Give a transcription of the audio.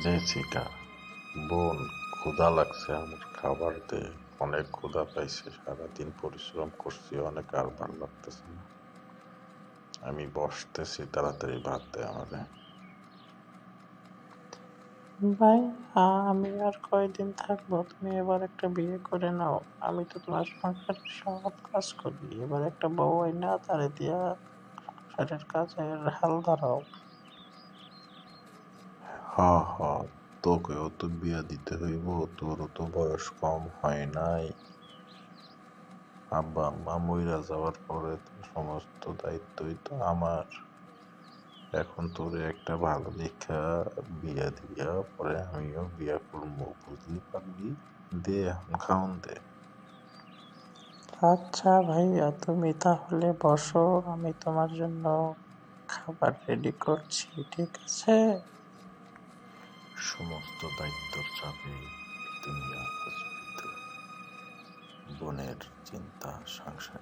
Jessica, বোন, ক্ষুধা লাগছে, আমার খাবার দে। অনেক ক্ষুধা পাইছে, সারাদিন পরিশ্রম করছি অনেক, আর ভাল লাগতেছে না। আমি বসতেছি, তাড়াতাড়ি ভাত দে আমারে। ভাই, আমি আর কয়দিন থাকবো? তুমি এবার একটা বিয়ে করে নাও। আমি তো তোমার সংসারের সব কাজ করি, এবার একটা বউ আইনা তারে দিয়া সংসারের কাজের হাল ধরাও। হ হ, তোকেও তো বিয়া দিতে হইব, তোরও তো বয়স কম হয় নাই। আব্বা আম্মা মইরা যাওয়ার পরে তো সমস্ত দায়িত্বই তো আমার। এখন তোরে একটা ভালো দেখা বিয়া দিয়া পরে আমিও বিয়া করবো, বুঝলি পারলি? দে এখন খাওন দে। আচ্ছা ভাইয়া, তুমি তাহলে বসো, আমি তোমার জন্য খাবার রেডি করছি, ঠিক আছে? সমস্ত দায়িত্বর চাপে দুনিয়া আজ বৃদ্ধ। বোনের চিন্তা, সংসার।